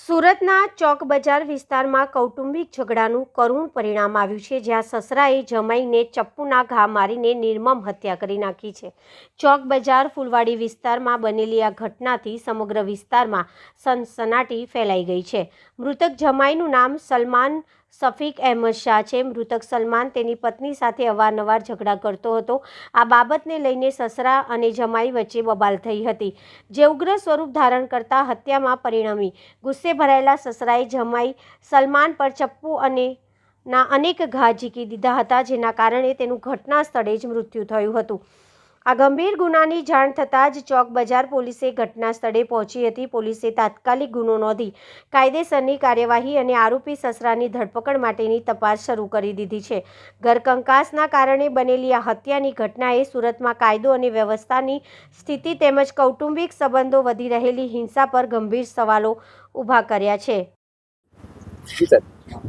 સુરતના ચોક બજાર વિસ્તારમાં કૌટુંબિક ઝઘડાનું કરુણ પરિણામ આવ્યું છે, જ્યાં સસરાએ જમાઈને ચપ્પુના ઘા મારીને નિર્મમ હત્યા કરી નાખી છે. ચોક બજાર ફૂલવાડી વિસ્તારમાં બનેલી આ ઘટનાથી સમગ્ર વિસ્તારમાં સનસનાટી ફેલાઈ ગઈ છે. મૃતક જમાઈનું નામ સલમાન શફીક અહેમદ શાહ છે. મૃતક સલમાન તેની પત્ની સાથે અવારનવાર ઝઘડા કરતો હતો. આ બાબતને લઈને સસરા અને જમાઈ વચ્ચે બબાલ થઈ હતી, જે ઉગ્ર સ્વરૂપ ધારણ કરતા હત્યામાં પરિણમી. ગુસ્સે ભરાયેલા સસરાએ જમાઈ સલમાન પર ચપ્પુ અને ના અનેક ઘા ઝીકી દીધા હતા, જેના કારણે તેનું ઘટના સ્થળે જ મૃત્યુ થયું હતું. આ ગંભીર ગુનાની જાણ થતાં જ ચોક બજાર પોલીસે ઘટના સ્થળે પહોંચી હતી. પોલીસે તાત્કાલિક ગુનો નોંધી કાયદેસરની કાર્યવાહી અને આરોપી સસરાની ધરપકડ માટેની તપાસ શરૂ કરી દીધી છે. ઘરકંકાસના કારણે બનેલી આ હત્યાની ઘટનાએ સુરતમાં કાયદો અને વ્યવસ્થાની સ્થિતિ તેમજ કૌટુંબિક સંબંધો વધી રહેલી હિંસા પર ગંભીર સવાલો ઊભા કર્યા છે.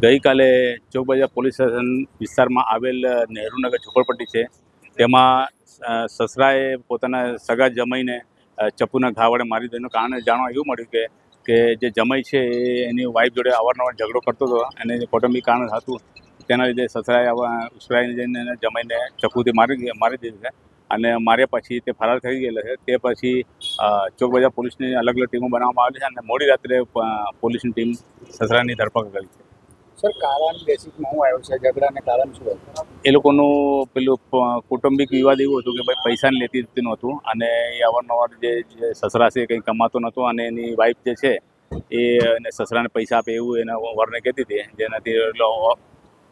ગઈકાલે ચોક બજાર પોલીસ સ્ટેશન વિસ્તારમાં આવેલ નહેરુનગર ઝૂંપડપટ્ટી છે, તેમાં સસરાએ પોતાના સગા જમાઈને ચપ્પુના ઘા વડે મારી દીધું. કારણ જાણવા એવું મળ્યું કે જે જમાઈ છે એ એની વાઈફ જોડે અવારનવાર ઝઘડો કરતો હતો અને કૌટુંબિક કારણ હતું. તેના લીધે સસરાએ ઉશ્કેરાઈને જઈને જમાઈને ચપ્પુથી મારી દીધું છે અને માર્યા પછી તે ફરાર થઈ ગયેલો છે. તે પછી ચોક બજાર પોલીસની અલગ અલગ ટીમો બનાવવામાં આવેલી છે અને મોડી રાત્રે પોલીસની ટીમ સસરાની ધરપકડ કરી છે. સર, કારણ બેસિકમાં શું આવ્યું છે? ઝઘડાને કારણ શું હતું? એ લોકોનું પેલું કૌટુંબિક વિવાદ એવું હતું કે ભાઈ પૈસાને લેતી દેતીનું હતું અને એ અવારનવાર જે સસરા છે કંઈ કમાતો નહોતો અને એની વાઈફ જે છે એ સસરાને પૈસા આપે એવું એના વરને કહેતી હતી, જેનાથી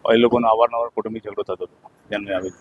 એ લોકોનો અવારનવાર કૌટુંબિક ઝઘડો થતો હતો. જેમને આવી